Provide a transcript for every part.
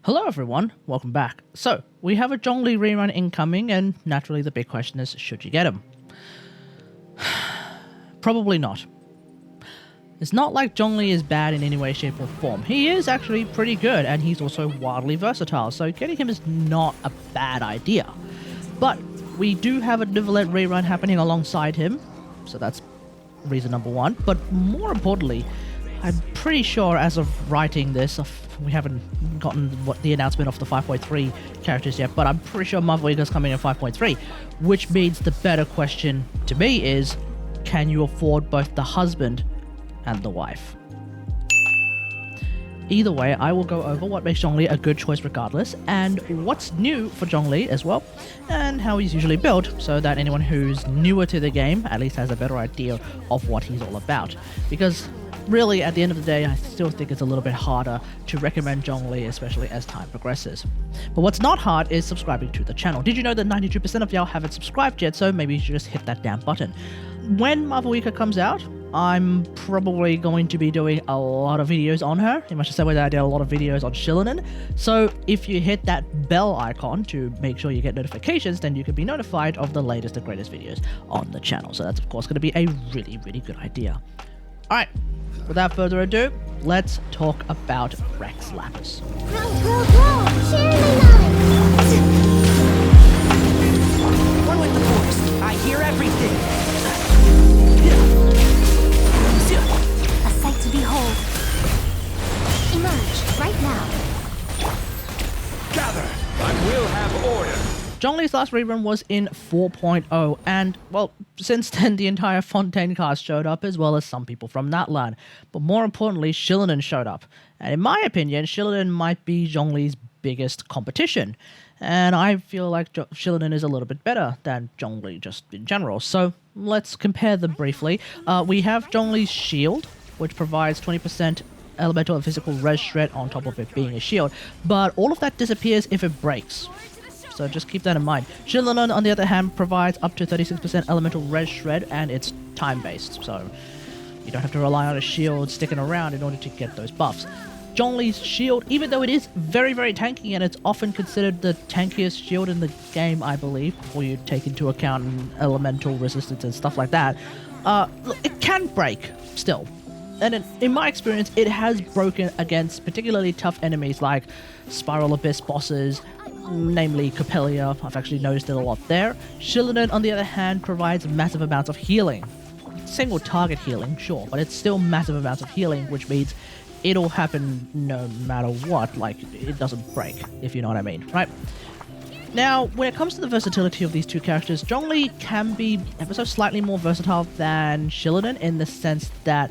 Hello everyone, welcome back. So, we have a Zhongli rerun incoming, and naturally the big question is, should you get him? Probably not. It's not like Zhongli is bad in any way, shape or form. He is actually pretty good, and he's also wildly versatile, so getting him is not a bad idea. But we do have a Neuvillette rerun happening alongside him, so that's reason number one. But more importantly, I'm pretty sure as of writing this, we haven't gotten the announcement of the 5.3 characters yet, but I'm pretty sure Mavuika is coming in 5.3, which means the better question to me is, can you afford both the husband and the wife? Either way, I will go over what makes Zhongli a good choice regardless, and what's new for Zhongli as well, and how he's usually built, so that anyone who's newer to the game at least has a better idea of what he's all about. Because really, at the end of the day, I still think it's a little bit harder to recommend Zhongli, especially as time progresses. But what's not hard is subscribing to the channel. Did you know that 92% of y'all haven't subscribed yet, so maybe you should just hit that damn button. When Mavuika comes out, I'm probably going to be doing a lot of videos on her, in much the same way that I did a lot of videos on Xilonen. So if you hit that bell icon to make sure you get notifications, then you can be notified of the latest and greatest videos on the channel. So that's of course going to be a really, really good idea. Alright, without further ado, let's talk about Rex Lapis. One with the force. I hear everything. A sight to behold. Emerge right now. Gather! I will have order. Zhongli's last rerun was in 4.0, and, well, since then the entire Fontaine cast showed up, as well as some people from that land. But more importantly, Xilonen showed up. And in my opinion, Xilonen might be Zhongli's biggest competition. And I feel like Xilonen is a little bit better than Zhongli, just in general. So, let's compare them briefly. We have Zhongli's shield, which provides 20% elemental and physical res shred on top of it being a shield. But all of that disappears if it breaks. So just keep that in mind. Xilonen, on the other hand, provides up to 36% elemental res shred, and it's time-based, so you don't have to rely on a shield sticking around in order to get those buffs. Zhongli's shield, even though it is very, very tanky, and it's often considered the tankiest shield in the game, I believe, before you take into account elemental resistance and stuff like that, it can break still. And in my experience, it has broken against particularly tough enemies like Spiral Abyss bosses, namely Capellia. I've actually noticed it a lot there. Xilonen, on the other hand, provides massive amounts of healing. Single target healing, sure, but it's still massive amounts of healing, which means it'll happen no matter what. Like, it doesn't break, if you know what I mean, right? Now, when it comes to the versatility of these two characters, Zhongli can be ever so slightly more versatile than Xilonen in the sense that,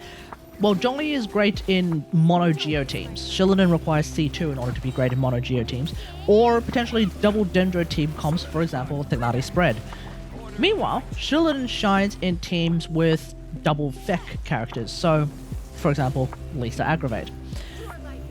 well, Zhongli is great in mono-geo teams. Xilonen requires C2 in order to be great in mono-geo teams, or potentially double dendro team comps, for example, Tegnari Spread. Meanwhile, Xilonen shines in teams with double Feck characters, so, for example, Lisa Aggravate.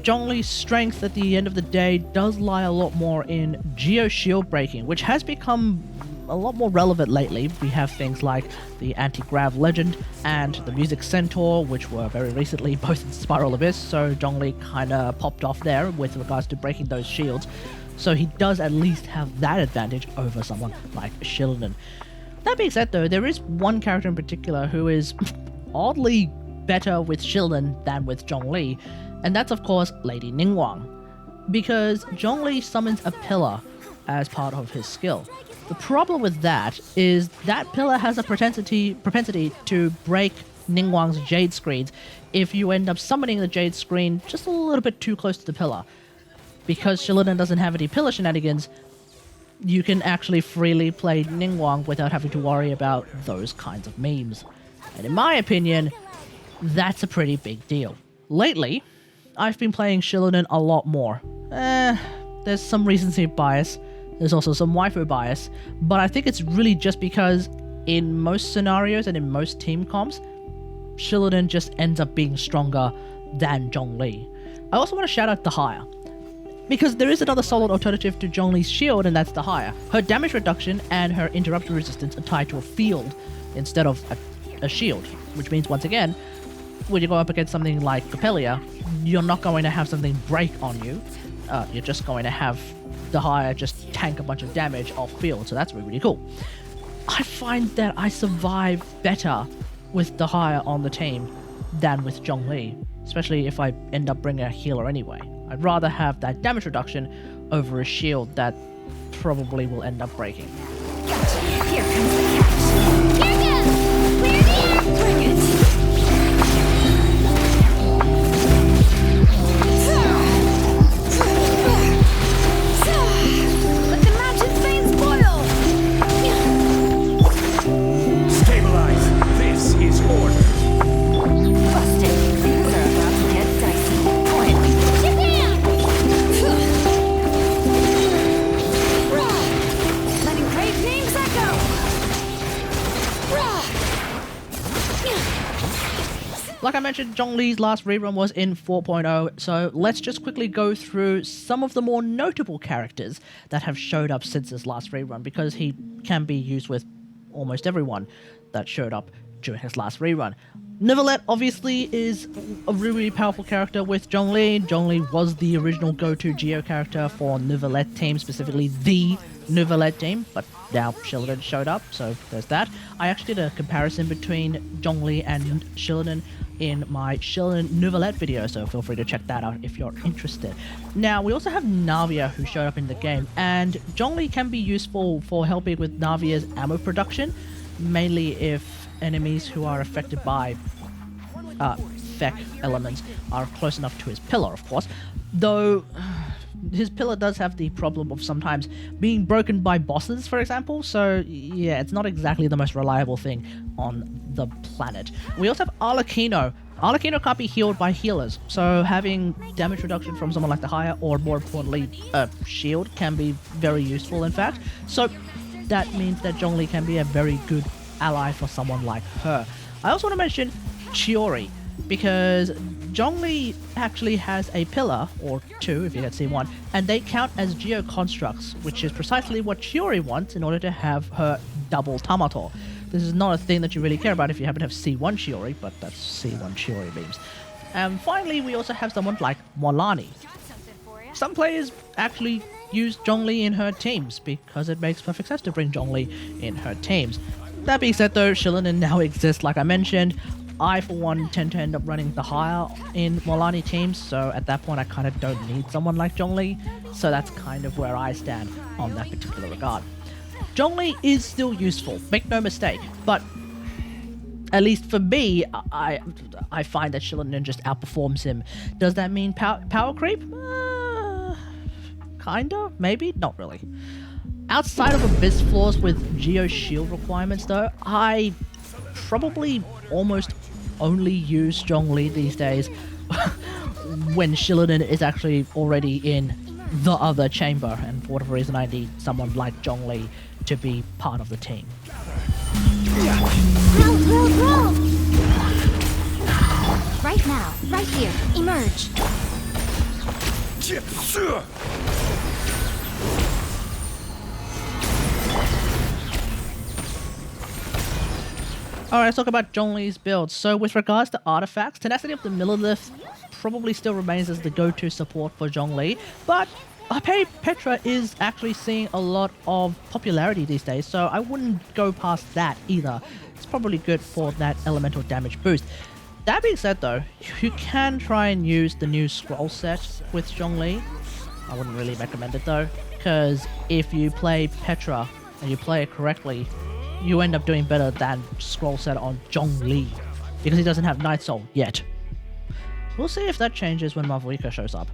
Zhongli's strength at the end of the day does lie a lot more in geo shield breaking, which has become a lot more relevant lately. We have things like the Anti-Grav Legend and the Music Centaur, which were very recently both in Spiral Abyss, so Zhongli kinda popped off there with regards to breaking those shields. So he does at least have that advantage over someone like Xilonen. That being said though, there is one character in particular who is oddly better with Xilonen than with Zhongli, and that's of course Lady Ningguang. Because Zhongli summons a pillar as part of his skill. The problem with that is that pillar has a propensity to break Ningguang's Jade screens if you end up summoning the Jade screen just a little bit too close to the pillar. Because Xilonen doesn't have any pillar shenanigans, you can actually freely play Ningguang without having to worry about those kinds of memes. And in my opinion, that's a pretty big deal. Lately, I've been playing Xilonen a lot more. There's some recency bias. There's also some waifu bias, but I think it's really just because in most scenarios and in most team comps, Xilonen just ends up being stronger than Zhongli. I also want to shout out Dehya, because there is another solid alternative to Zhongli's shield, and that's Dehya. Her damage reduction and her interruption resistance are tied to a field instead of a shield, which means once again, when you go up against something like Capellia, you're not going to have something break on you. you're just going to have Dehya just tank a bunch of damage off field, so that's really, really cool. I find that I survive better with Dehya on the team than with Zhongli, especially if I end up bringing a healer anyway. I'd rather have that damage reduction over a shield that probably will end up breaking. Here comes the catch. Here goes! Clear the air! Bring it! Let the magic's veins boil! Stabilize. This is order. Busted. Things are about to get dicey. Point. Japan! Letting great names echo! Like I mentioned, Zhongli's last rerun was in 4.0, so let's just quickly go through some of the more notable characters that have showed up since his last rerun, because he can be used with almost everyone that showed up during his last rerun. Neuvillette obviously is a really, really powerful character with Zhongli. Zhongli was the original go-to Geo character for Neuvillette team, specifically the Neuvillette team, but now Xilonen showed up, so there's that. I actually did a comparison between Zhongli and Xilonen in my Xilonen Neuvillette video, so feel free to check that out if you're interested. Now, we also have Navia who showed up in the game, and Zhongli can be useful for helping with Navia's ammo production, mainly if enemies who are affected by Feck elements are close enough to his pillar, of course. Though his pillar does have the problem of sometimes being broken by bosses, for example, so yeah, it's not exactly the most reliable thing on the planet. We also have Arlecchino. Arlecchino can't be healed by healers, so having damage reduction from someone like Dehya, or more importantly, a shield, can be very useful, in fact. So that means that Zhongli can be a very good ally for someone like her. I also want to mention Chiori, because Zhongli actually has a pillar, or two if you get C1, and they count as Geo constructs, which is precisely what Chiori wants in order to have her double Tamator. This is not a thing that you really care about if you happen to have C1 Chiori, but that's C1 Chiori memes. And finally, we also have someone like Molani. Some players actually use Zhongli in her teams, because it makes perfect sense to bring Zhongli in her teams. That being said though, Xilonen now exists, like I mentioned. I, for one, tend to end up running Dehya in Molani teams, so at that point I kind of don't need someone like Zhongli, so that's kind of where I stand on that particular regard. Zhongli is still useful, make no mistake, but at least for me, I find that Xilonen just outperforms him. Does that mean power creep? Kinda, maybe, not really. Outside of Abyss floors with Geo shield requirements though, I probably almost only use Zhongli these days when Xilonen is actually already in the other chamber, and for whatever reason I need someone like Zhongli to be part of the team. Roll! Right now, right here, emerge. Alright, let's talk about Zhongli's build. So with regards to artifacts, Tenacity of the Millilith probably still remains as the go-to support for Zhongli, but Petra is actually seeing a lot of popularity these days, so I wouldn't go past that either. It's probably good for that elemental damage boost. That being said though, you can try and use the new scroll set with Zhongli. I wouldn't really recommend it though, because if you play Petra and you play it correctly, you end up doing better than scroll set on Zhongli, because he doesn't have Night Soul yet. We'll see if that changes when Mavuika shows up.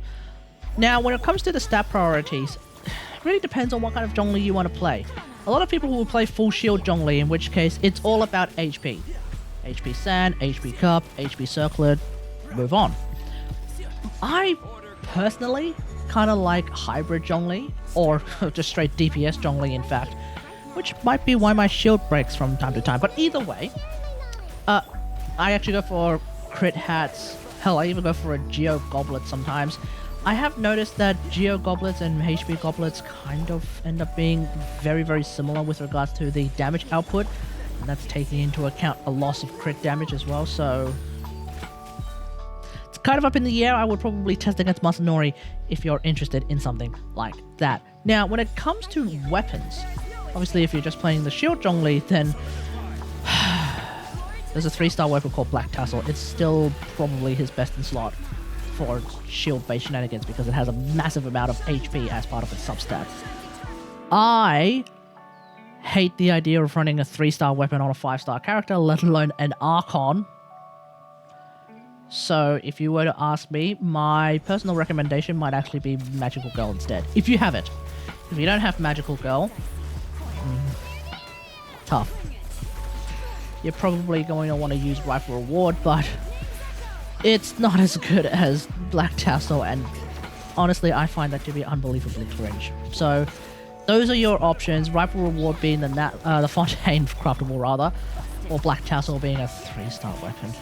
Now, when it comes to the stat priorities, it really depends on what kind of Zhongli you want to play. A lot of people will play full shield Zhongli, in which case it's all about HP. HP Sand, HP Cup, HP Circlet, move on. I personally kind of like hybrid Zhongli, or just straight DPS Zhongli in fact, which might be why my shield breaks from time to time. But either way, I actually go for crit hats. Hell, I even go for a Geo Goblet sometimes. I have noticed that Geo Goblets and HP Goblets kind of end up being very, very similar with regards to the damage output. And that's taking into account a loss of crit damage as well, so it's kind of up in the air. I would probably test against Masanori if you're interested in something like that. Now, when it comes to weapons, obviously if you're just playing the Shield Zhongli, then there's a 3-star weapon called Black Tassel. It's still probably his best in slot for shield-based shenanigans because it has a massive amount of HP as part of its substats. I hate the idea of running a 3-star weapon on a 5-star character, let alone an Archon. So if you were to ask me, my personal recommendation might actually be Magical Girl instead. If you have it. If you don't have Magical Girl, tough. You're probably going to want to use Rifle Reward, but it's not as good as Black Tassel, and honestly, I find that to be unbelievably cringe. So those are your options, Rifle Reward being the Fontaine craftable rather, or Black Tassel being a 3-star weapon.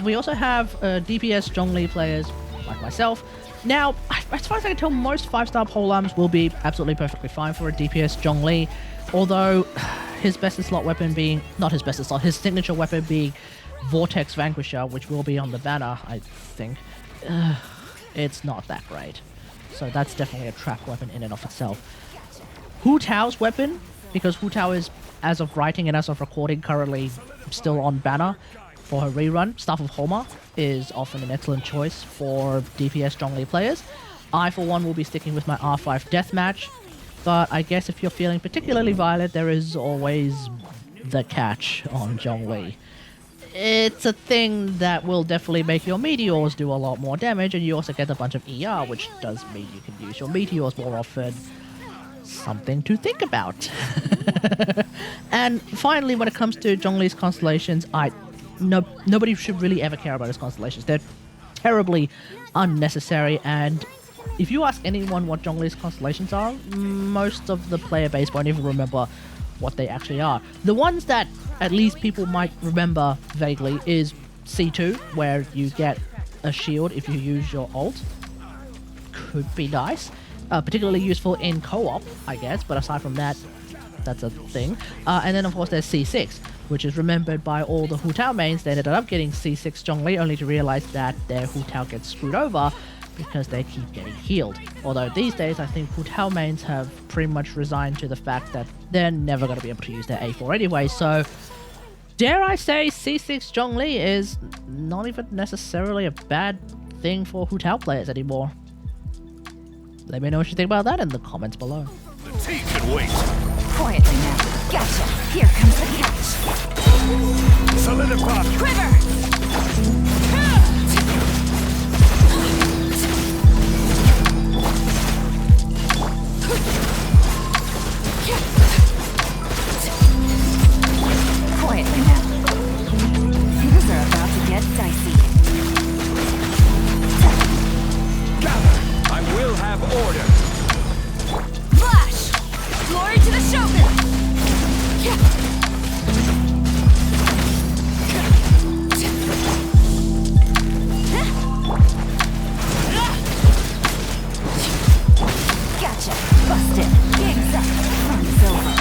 We also have DPS Zhongli players like myself. Now, as far as I can tell, most 5-star polearms will be absolutely perfectly fine for a DPS Zhongli, although his best in slot weapon being, not his best in slot, his signature weapon being Vortex Vanquisher, which will be on the banner, I think. It's not that great. So that's definitely a trap weapon in and of itself. Hu Tao's weapon, because Hu Tao is, as of writing and as of recording, currently still on banner for her rerun, Staff of Homa is often an excellent choice for DPS Zhongli players. I, for one, will be sticking with my R5 Deathmatch, but I guess if you're feeling particularly violent, there is always the catch on Zhongli. It's a thing that will definitely make your meteors do a lot more damage, and you also get a bunch of ER, which does mean you can use your meteors more often. Something to think about. And finally, when it comes to Zhongli's constellations, nobody should really ever care about his constellations. They're terribly unnecessary, and if you ask anyone what Zhongli's constellations are, most of the player base won't even remember what they actually are. The ones that at least people might remember vaguely is C2, where you get a shield if you use your ult. Could be nice. Particularly useful in co-op, I guess, but aside from that, that's a thing. And then of course there's C6, which is remembered by all the Hu Tao mains. They ended up getting C6 Zhongli only to realize that their Hu Tao gets screwed over because they keep getting healed. Although these days I think Hu Tao mains have pretty much resigned to the fact that they're never going to be able to use their A4 anyway, so dare I say C6 Zhongli is not even necessarily a bad thing for Hu Tao players anymore. Let me know what you think about that in the comments below. The team can wait. Quietly now. Gotcha. Here comes the catch. Solidify. Quiver! Quietly now. Things are about to get dicey. Gather. I will have order. Flash! Glory to the showman! Gotcha! Busted! Gigs up! Front's over!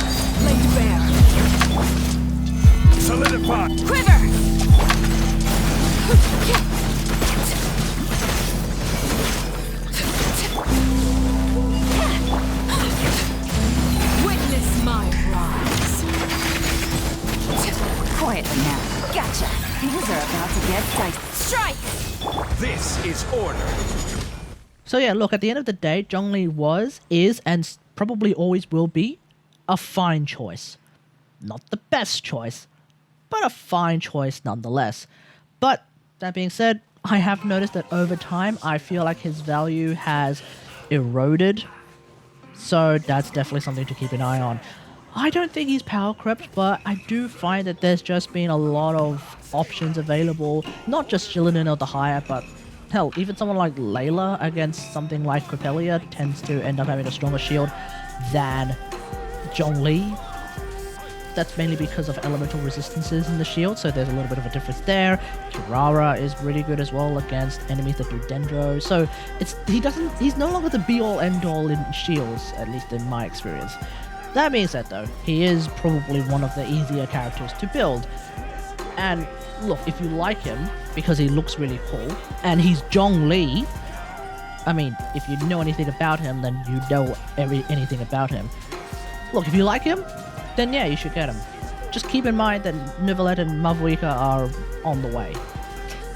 Laid bare! Solidify. Quiver! Witness my rise. Quietly now. Gotcha. Things are about to get dicey. Strike! This is order. So yeah, look, at the end of the day, Zhongli was, is, and probably always will be a fine choice. Not the best choice, but a fine choice nonetheless. But that being said, I have noticed that over time, I feel like his value has eroded. So that's definitely something to keep an eye on. I don't think he's power crept, but I do find that there's just been a lot of options available. Not just Xilonen or Dehya, but hell, even someone like Layla against something like Copelia tends to end up having a stronger shield than Zhongli. That's mainly because of elemental resistances in the shield, so there's a little bit of a difference there. Kirara is really good as well against enemies that do Dendro, so he's no longer the be-all end-all in shields, at least in my experience. That being said though, he is probably one of the easier characters to build. And look, if you like him, because he looks really cool, and he's Zhongli. I mean, if you know anything about him, then you know anything about him. Look, if you like him, then yeah, you should get him. Just keep in mind that Neuvillette and Mavuika are on the way.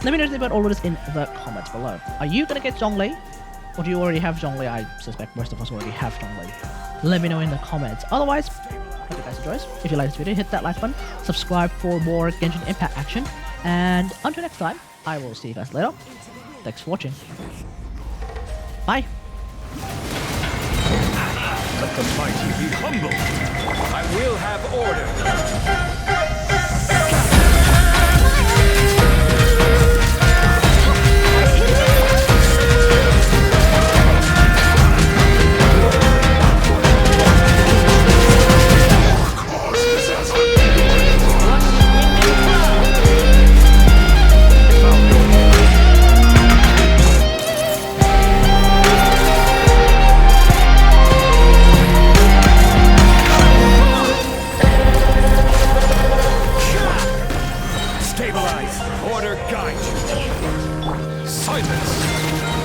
Let me know about all of this in the comments below. Are you gonna get Zhongli? Or do you already have Zhongli? I suspect most of us already have Zhongli. Let me know in the comments. Otherwise, hope you guys enjoyed. If you like this video, hit that like button, subscribe for more Genshin Impact action, and until next time, I will see you guys later. Thanks for watching. Bye. Let the mighty be humble. I will have order. Stabilize. Order guide you. Silence.